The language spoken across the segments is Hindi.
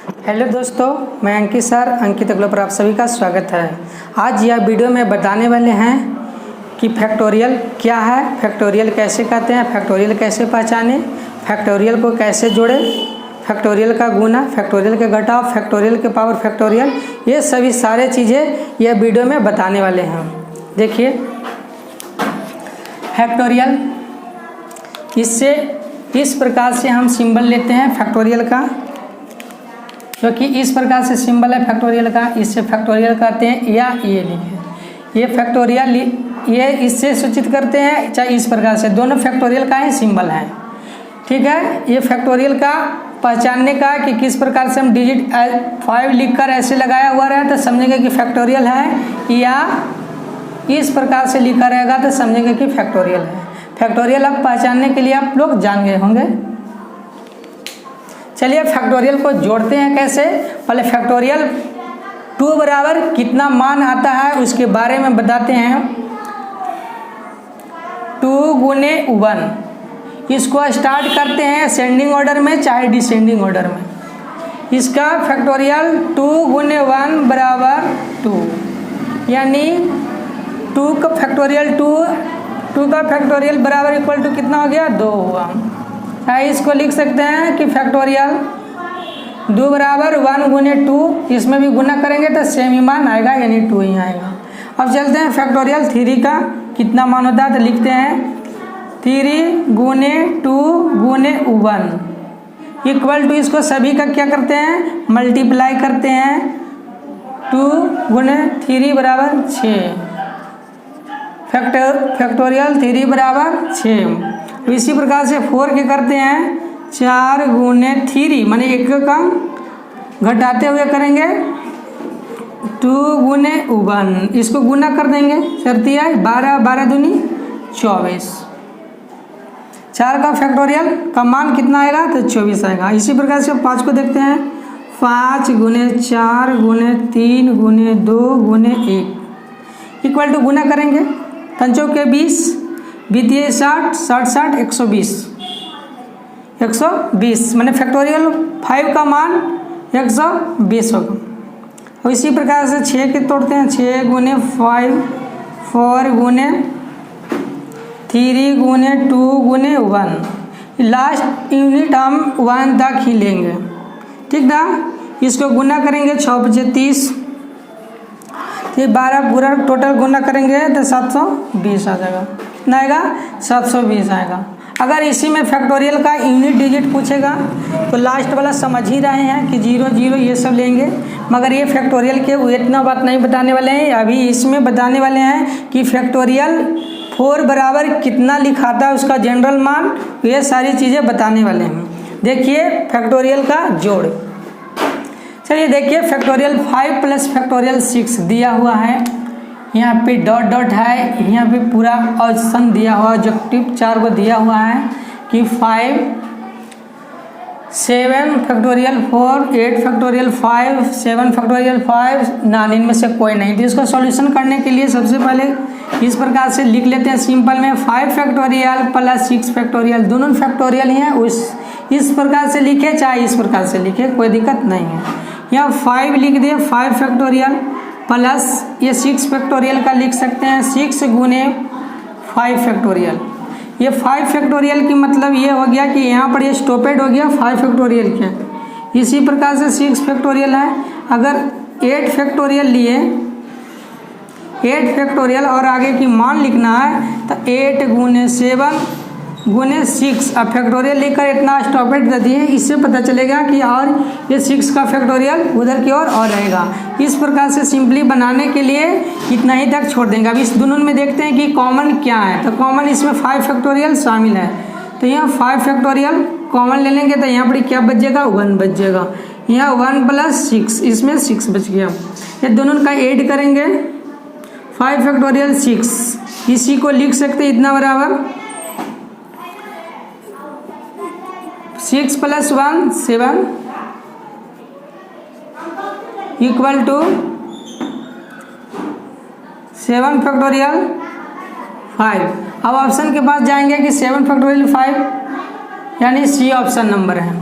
हेलो दोस्तों, मैं अंकित सर अंकित अग्लो पर आप सभी का स्वागत है। आज यह वीडियो में बताने वाले हैं कि फैक्टोरियल क्या है, फैक्टोरियल कैसे कहते हैं, फैक्टोरियल कैसे पहचानें, फैक्टोरियल को कैसे जोड़ें, फैक्टोरियल का गुना, फैक्टोरियल के घटाव, फैक्टोरियल के पावर फैक्टोरियल, ये सभी सारे चीज़ें यह वीडियो में बताने वाले हैं। देखिए फैक्टोरियल, इससे इस प्रकार से हम सिंबल लेते हैं फैक्टोरियल का, क्योंकि इस प्रकार से सिंबल है फैक्टोरियल का, इससे फैक्टोरियल कहते हैं। या ये लिखे, ये फैक्टोरियल, ये इससे सूचित करते हैं, चाहे इस प्रकार से, दोनों फैक्टोरियल का ही सिंबल है। ठीक है, ये फैक्टोरियल का पहचानने का कि किस प्रकार से हम डिजिट 5 लिखकर ऐसे लगाया हुआ रहे तो समझेंगे कि फैक्टोरियल है, या इस प्रकार से लिखा रहेगा तो समझेंगे कि फैक्टोरियल है। फैक्टोरियल अब पहचानने के लिए आप लोग जान गए होंगे। चलिए फैक्टोरियल को जोड़ते हैं कैसे। पहले फैक्टोरियल 2 बराबर कितना मान आता है उसके बारे में बताते हैं। 2 गुने 1, इसको स्टार्ट करते हैं असेंडिंग ऑर्डर में चाहे डिसेंडिंग ऑर्डर में। इसका फैक्टोरियल 2 गुने 1 बराबर 2, यानी 2 का फैक्टोरियल 2 का फैक्टोरियल बराबर इक्वल टू कितना हो गया, 2 हुआ। इसको लिख सकते हैं कि फैक्टोरियल 2 बराबर 1 गुने 2, इसमें भी गुना करेंगे तो सेम ही मान आएगा, यानी 2 ही आएगा। अब चलते हैं फैक्टोरियल 3 का कितना मान होता है तो लिखते हैं 3 गुने 2 गुने 1 इक्वल टू, इसको सभी का क्या करते हैं, मल्टीप्लाई करते हैं। 2 गुने 3 बराबर 6, फैक्टोरियल 3 बराबर 6। इसी प्रकार से 4 के करते हैं 4 गुने 3, माने 1 का घटाते हुए करेंगे 2 गुने 1, इसको गुना कर देंगे, शर्ती है 12, 12 दूनी 24। 4 का फैक्टोरियल का मान कितना आएगा तो 24 आएगा। इसी प्रकार से 5 को देखते हैं, 5 गुने 4 गुने 3 गुने 2 गुने 1 इक्वल टू, गुना करेंगे 5 के 20, 20 60, 60 60 120, 120 मैंने फैक्टोरियल 5 का मान 120 होगा। और इसी प्रकार से 6 के तोड़ते हैं, 6 गुने 5, 4 गुने 3 गुने 2 गुने 1, लास्ट यूनिट हम 1 तक ही लेंगे। ठीक ना, इसको गुना करेंगे 6 × 30, ये 12 पूरा टोटल गुना करेंगे तो 720 आ जाएगा। कितना आएगा, 720 आएगा। अगर इसी में फैक्टोरियल का यूनिट डिजिट पूछेगा तो लास्ट वाला समझ ही रहे हैं कि 0 0 ये सब लेंगे, मगर ये फैक्टोरियल के इतना बात नहीं बताने वाले हैं। अभी इसमें बताने वाले हैं कि फैक्टोरियल 4 बराबर कितना लिखाता है, उसका जनरल मान, ये सारी चीज़ें बताने वाले हैं। देखिए फैक्टोरियल का जोड़, चलिए देखिए फैक्टोरियल 5 प्लस फैक्टोरियल 6 दिया हुआ है, यहाँ पे डॉट डॉट है, यहाँ पे पूरा ऑप्शन दिया हुआ, ऑब्जेक्टिव 4 को दिया हुआ है कि 5 7 फैक्टोरियल 4 8 फैक्टोरियल 5 7 फैक्टोरियल 5 9, इनमें से कोई नहीं। तो इसको सॉल्यूशन करने के लिए सबसे पहले इस प्रकार से लिख लेते हैं सिंपल में, 5 फैक्टोरियल प्लस 6 फैक्टोरियल, दोनों फैक्टोरियल ही हैं, इस प्रकार से लिखे चाहे इस प्रकार से लिखे, कोई दिक्कत नहीं है। यहाँ 5 लिख दिए, 5 फैक्टोरियल प्लस ये 6 फैक्टोरियल का लिख सकते हैं 6 गुने 5 फैक्टोरियल। ये 5 फैक्टोरियल की मतलब ये हो गया कि यहाँ पर ये स्टॉपेड हो गया 5 फैक्टोरियल के। इसी प्रकार से 6 फैक्टोरियल है। अगर 8 फैक्टोरियल लिए, 8 फैक्टोरियल और आगे की मान लिखना है तो 8 गुने 7 गुने 6, अब फैक्टोरियल लेकर इतना स्टॉपेड कर दिए, इससे पता चलेगा कि और ये 6 का फैक्टोरियल उधर की ओर और रहेगा। इस प्रकार से सिंपली बनाने के लिए इतना ही तक छोड़ देंगे। अब इस दोनों में देखते हैं कि कॉमन क्या है, तो कॉमन इसमें 5 फैक्टोरियल शामिल है, तो यहाँ 5 फैक्टोरियल कॉमन ले लेंगे तो यहाँ पर क्या बच जाएगा, 1 बच जाएगा। यहाँ 1 प्लस 6, इसमें 6 बच गया। ये दोनों का ऐड करेंगे 5 फैक्टोरियल 6, इसी को लिख सकते इतना बराबर 6 + 1 7 इक्वल टू 7 फैक्टोरियल 5। अब ऑप्शन के पास जाएंगे कि 7 फैक्टोरियल 5, यानी सी ऑप्शन नंबर है।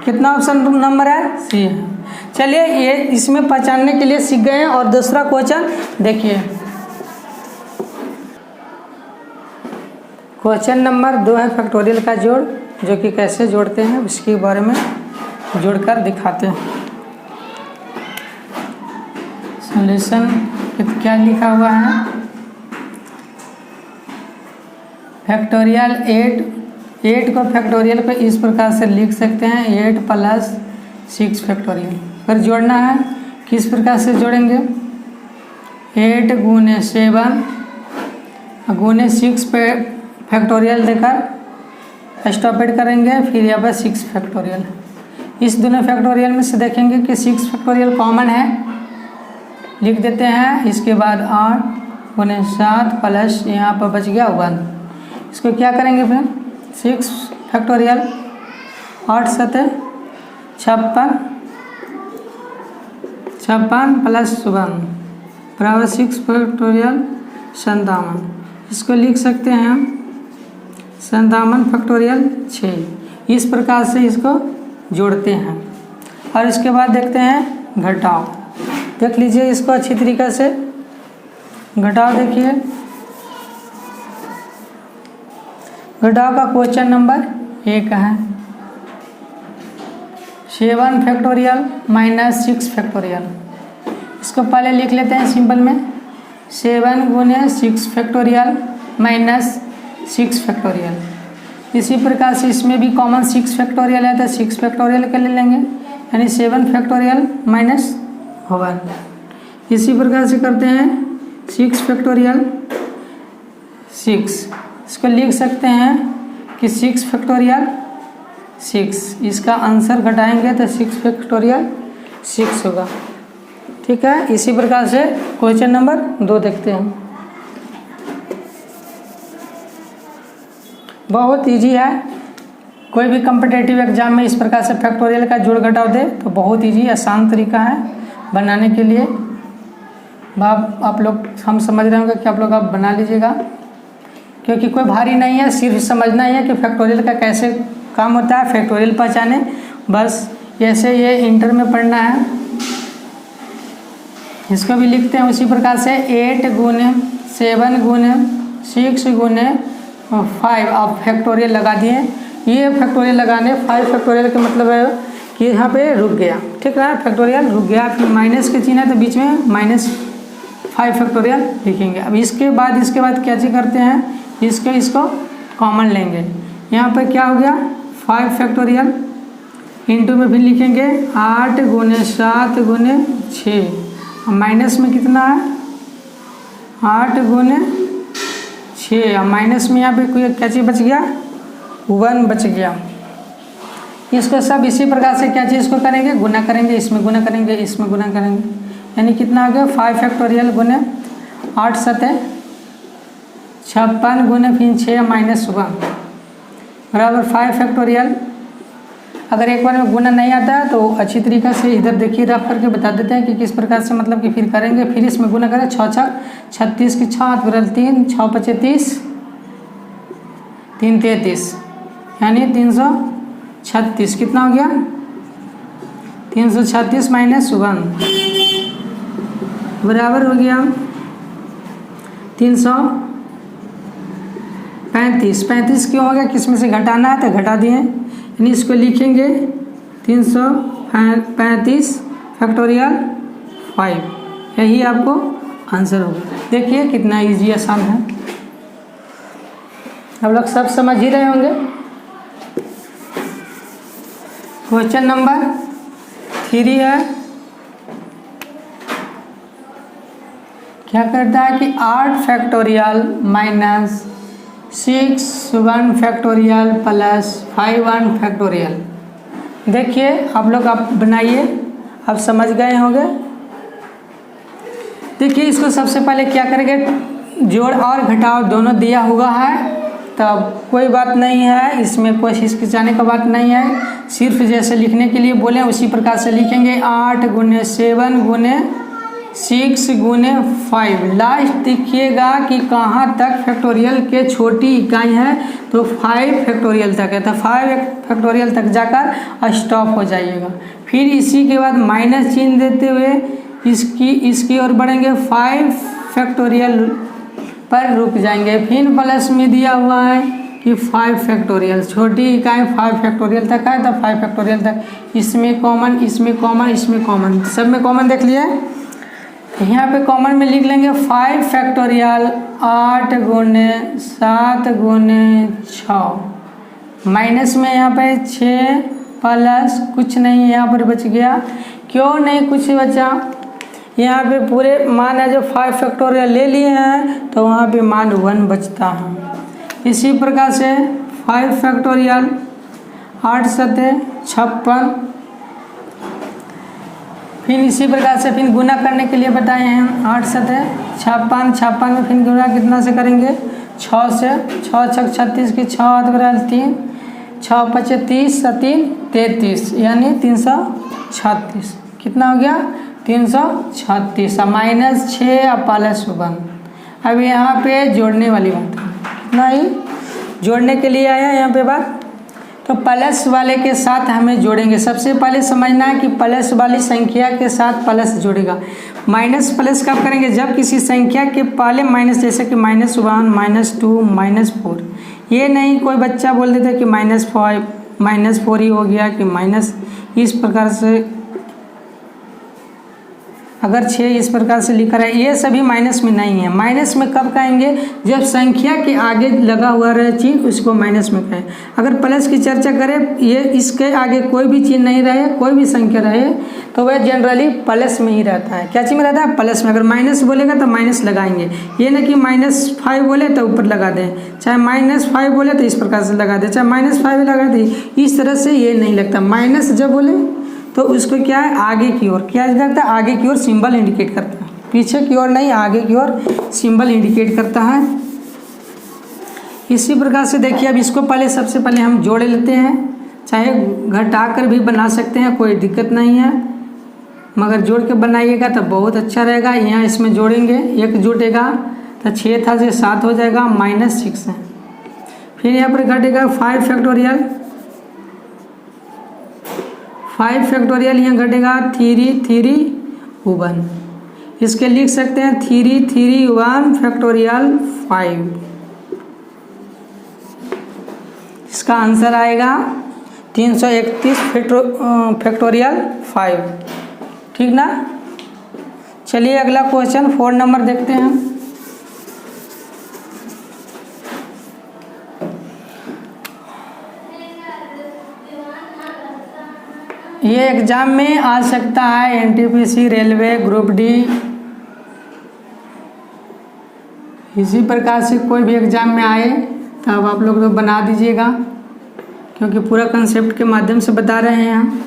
कितना ऑप्शन नंबर है? सी है। चलिए ये इसमें पहचानने के लिए सीख गए हैं। और दूसरा क्वेश्चन देखिए, क्वेश्चन नंबर 2 है फैक्टोरियल का जोड़, जो कि कैसे जोड़ते हैं उसके बारे में जोड़कर दिखाते हैं। सॉल्यूशन क्या लिखा हुआ है? फैक्टोरियल 8 को फैक्टोरियल पे इस प्रकार से लिख सकते हैं 8 + 6 फैक्टोरियल। पर जोड़ना है किस प्रकार से जोड़ेंगे? 8 × 7 × 6 पे फैक्टोरियल देकर स्टॉपेड करेंगे, फिर यहाँ पर 6 फैक्टोरियल। इस दोनों फैक्टोरियल में से देखेंगे कि 6 फैक्टोरियल कॉमन है, लिख देते हैं। इसके बाद 8 × 7 प्लस यहाँ पर बच गया 1। इसको क्या करेंगे फिर? 6 फैक्टोरियल 8 × 7 56 + 1 बराबर 6 फैक्टोरियल 57। इसको लिख सकते हैं हम 57 फैक्टोरियल 6। इस प्रकार से इसको जोड़ते हैं। और इसके बाद देखते हैं घटाव। देख लीजिए इसको अच्छी तरीक़े से घटाव देखिए। घटाव का क्वेश्चन नंबर 1 है 7 फैक्टोरियल - 6 फैक्टोरियल। इसको पहले लिख लेते हैं सिंपल में 7 × 6 फैक्टोरियल - 6 फैक्टोरियल। इसी प्रकार से इसमें भी कॉमन 6 फैक्टोरियल है तो 6 फैक्टोरियल के ले लेंगे, यानी 7 फैक्टोरियल - 1। इसी प्रकार से करते हैं 6 फैक्टोरियल 6। इसको लिख सकते हैं कि 6 फैक्टोरियल 6। इसका आंसर घटाएंगे तो 6 फैक्टोरियल 6 होगा। ठीक है। इसी प्रकार से क्वेश्चन नंबर 2 देखते हैं। बहुत इजी है। कोई भी कॉम्पिटिटिव एग्जाम में इस प्रकार से फैक्टोरियल का जोड़ घटाव दे तो बहुत इजी आसान तरीका है बनाने के लिए। आप लोग हम समझ रहे होंगे कि आप लोग आप बना लीजिएगा, क्योंकि कोई भारी नहीं है, सिर्फ समझना ही है कि फैक्टोरियल का कैसे काम होता है, फैक्टोरियल पहचाने, बस ऐसे ये इंटर में पढ़ना है। इसको भी लिखते हैं उसी प्रकार से 8 × 7 × 6 × 5। आप फैक्टोरियल लगा दिए। ये फैक्टोरियल लगाने 5 फैक्टोरियल का मतलब है कि यहाँ पे रुक गया। ठीक है, फैक्टोरियल रुक गया, फिर माइनस के चिन्ह है तो बीच में -5 फैक्टोरियल लिखेंगे। अब इसके बाद क्या चीज़ करते हैं, इसको कॉमन लेंगे। यहाँ पर क्या हो गया 5 फैक्टोरियल इंटू में फिर लिखेंगे 8 × 7 × 6। माइनस में कितना है 8 × 6। माइनस में यहाँ पे कोई क्या चीज़ बच गया 1 बच गया। इसको सब इसी प्रकार से क्या चीज़ को करेंगे गुना करेंगे, इसमें गुना करेंगे, इसमें गुना करेंगे, यानी कितना हो गया 5 फैक्टोरियल गुने 8 × 7 = 56 गुने फिर 6 -1 बराबर 5 फैक्टोरियल। अगर एक बार में गुना नहीं आता है तो अच्छी तरीक़े से इधर देखिए रफ करके बता देते हैं कि किस प्रकार से मतलब कि फिर करेंगे। फिर इसमें गुना करें 6 × 6 = 36 की 6 × 3 6 × 5 = 30 3 × 33 यानी 336। कितना हो गया 336 - 1 बराबर हो गया 335। 35 क्यों हो गया, किसमें से घटाना है तो घटा दिए, यानी इसको लिखेंगे 335 फैक्टोरियल 5। यही आपको आंसर होगा। देखिए कितना इजी आसान है, आप लोग सब समझ ही रहे होंगे। क्वेश्चन नंबर 3 है, क्या करता है कि 8 फैक्टोरियल -6 1 फैक्टोरियल प्लस 5 1 फैक्टोरियल। देखिए आप लोग आप बनाइए, आप समझ गए होंगे। देखिए इसको सबसे पहले क्या करेंगे, जोड़ और घटाव दोनों दिया हुआ है, तब कोई बात नहीं है, इसमें कोई हिचकिचाने का बात नहीं है। सिर्फ जैसे लिखने के लिए बोले उसी प्रकार से लिखेंगे 8 × 7 × 6 गुने 5। लास्ट देखिएगा कि कहाँ तक फैक्टोरियल के छोटी इकाई है, तो 5 फैक्टोरियल तक है, तो 5 फैक्टोरियल तक जाकर स्टॉप हो जाइएगा। फिर इसी के बाद माइनस चिन्ह देते हुए इसकी ओर बढ़ेंगे, 5 फैक्टोरियल पर रुक जाएंगे। फिर प्लस में दिया हुआ है कि 5 फैक्टोरियल, छोटी इकाई 5 फैक्टोरियल तक है, तो 5 फैक्टोरियल तक, इसमें कॉमन, इसमें कॉमन, इसमें कॉमन, सब में कॉमन देख लिए। यहाँ पे कॉमन में लिख लेंगे 5 फैक्टोरियल 8 गुने 7 गुने 6, माइनस में यहाँ पे 6 प्लस कुछ नहीं यहाँ पर बच गया। क्यों नहीं कुछ बचा, यहाँ पे पूरे मान है जो 5 फैक्टोरियल ले लिए हैं, तो वहाँ पे मान 1 बचता है। इसी प्रकार से 5 फैक्टोरियल 8 सते 56, फिर इसी प्रकार से फिर गुना करने के लिए बताए हैं 8 सते 56, 56 में फिर गुना कितना से करेंगे 6 से, 6 छक 36 की 6 हाथ बराबर 3, 6 पचे 30 3 33, यानी 336। कितना हो गया 336, माइनस 6 प्लस 1। अब यहाँ पे जोड़ने वाली बात है, कितना ही जोड़ने के लिए आया यहाँ पे बात, तो प्लस वाले के साथ हमें जोड़ेंगे। सबसे पहले समझना है कि प्लस वाली संख्या के साथ प्लस जोड़ेगा। माइनस प्लस कब करेंगे, जब किसी संख्या के पहले माइनस, जैसे कि -1 -2 -4, ये नहीं कोई बच्चा बोल देता कि -5 -4 ही हो गया कि माइनस, इस प्रकार से अगर 6 इस प्रकार से लिखा है, ये सभी माइनस में नहीं है। माइनस में कब कहेंगे, जब संख्या के आगे लगा हुआ रहे चिन्ह, उसको माइनस में कहें। अगर प्लस की चर्चा करें, ये इसके आगे कोई भी चिन्ह नहीं रहे, कोई भी संख्या रहे, तो वह जनरली प्लस में ही रहता है। क्या चीज में रहता है, प्लस में। अगर माइनस बोलेगा तो माइनस लगाएंगे, ये ना कि -5 बोले तो ऊपर लगा दें, चाहे -5 बोले तो इस प्रकार से लगा दें, चाहे -5 लगा दें, इस तरह से ये नहीं लगता। माइनस जब बोले तो उसको क्या है, आगे की ओर क्या करता है, आगे की ओर सिंबल इंडिकेट करता है, पीछे की ओर नहीं, आगे की ओर सिंबल इंडिकेट करता है। इसी प्रकार से देखिए, अब इसको पहले सबसे पहले हम जोड़ लेते हैं, चाहे घटाकर भी बना सकते हैं, कोई दिक्कत नहीं है, मगर जोड़ के बनाइएगा तो बहुत अच्छा रहेगा। यहाँ इसमें जोड़ेंगे, एक जुटेगा तो 6 था से 7 हो जाएगा, -6 है। फिर यहाँ पर घटेगा 5 फैक्टोरियल, 5 फैक्टोरियल यहाँ घटेगा 3 3 1, इसके लिख सकते हैं 3 3 1 फैक्टोरियल 5। इसका आंसर आएगा 331 फैक्टोरियल 5, ठीक ना। चलिए अगला क्वेश्चन 4 नंबर देखते हैं। ये एग्जाम में आ सकता है, एनटीपीसी, रेलवे, ग्रुप डी, इसी प्रकार से कोई भी एग्जाम में आए तब आप लोग तो बना दीजिएगा, क्योंकि पूरा कंसेप्ट के माध्यम से बता रहे हैं हम।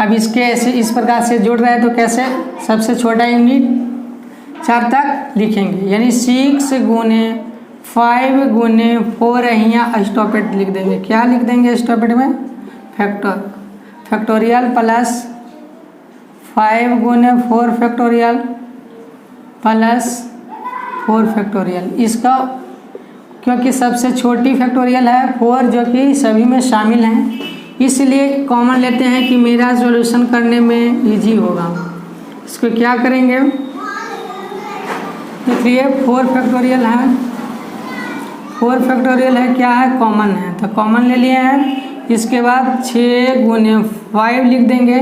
अब इसके ऐसे इस प्रकार से जोड़ रहे हैं, तो कैसे, सबसे छोटा यूनिट 4 तक लिखेंगे, यानी 6 गुने 5 गुने 4 यहाँ स्टॉपेड लिख देंगे। क्या लिख देंगे स्टॉपेड में, फैक्टोरियल प्लस 5 गुने 4 फैक्टोरियल प्लस 4 फैक्टोरियल। इसका क्योंकि सबसे छोटी फैक्टोरियल है 4, जो कि सभी में शामिल हैं, इसलिए कॉमन लेते हैं कि मेरा सॉल्यूशन करने में इजी होगा। इसको क्या करेंगे, देखिए 4 फैक्टोरियल है, 4 फैक्टोरियल है, क्या है, कॉमन है, तो कॉमन ले लिए हैं। इसके बाद 6 गुने 5 लिख देंगे,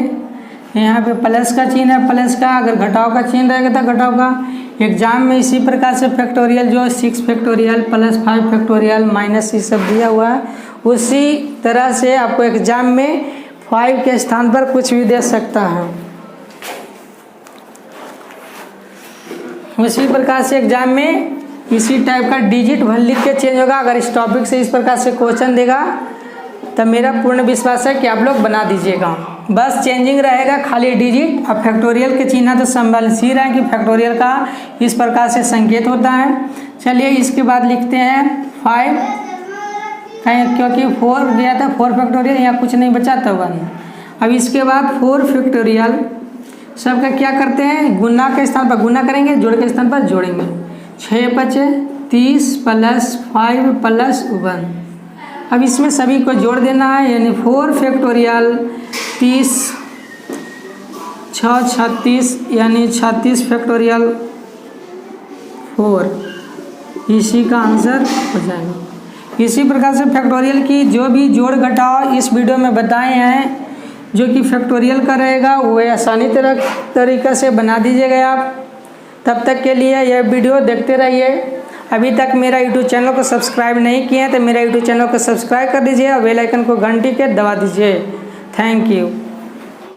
यहाँ पे प्लस का चिन्ह है, प्लस का, अगर घटाव का चिन्ह रहेगा तो घटाव का। एग्जाम में इसी प्रकार से फैक्टोरियल जो 6 फैक्टोरियल प्लस 5 फैक्टोरियल माइनस ये सब दिया हुआ है, उसी तरह से आपको एग्जाम में 5 के स्थान पर कुछ भी दे सकता है। उसी प्रकार से एग्जाम में इसी टाइप का डिजिट भर लिख के चेंज होगा। अगर इस टॉपिक से इस प्रकार से क्वेश्चन देगा तो मेरा पूर्ण विश्वास है कि आप लोग बना दीजिएगा, बस चेंजिंग रहेगा खाली डिजिट। अब फैक्टोरियल के चिन्ह तो संभलशील है कि फैक्टोरियल का इस प्रकार से संकेत होता है। चलिए इसके बाद लिखते हैं 5, क्योंकि 4 गया था 4 फैक्टोरियल, यहाँ कुछ नहीं बचा था 1। अब इसके बाद 4 फैक्टोरियल सबका क्या करते हैं, गुना के स्थान पर गुना करेंगे, जोड़ के स्थान पर जोड़ेंगे। 6 बचे 30 + 5 + 1। अब इसमें सभी को जोड़ देना है, यानी 4 फैक्टोरियल 30 6 36 यानी 36 फैक्टोरियल 4, इसी का आंसर हो जाएगा। इसी प्रकार से फैक्टोरियल की जो भी जोड़ घटाव इस वीडियो में बताए हैं, जो कि फैक्टोरियल का रहेगा, वो आसानी तरीक़े से बना दीजिएगा आप। तब तक के लिए यह वीडियो देखते रहिए। अभी तक मेरा यूट्यूब चैनल को सब्सक्राइब नहीं किए हैं तो मेरा यूट्यूब चैनल को सब्सक्राइब कर दीजिए और बेल आइकन को घंटी के दबा दीजिए। Thank you.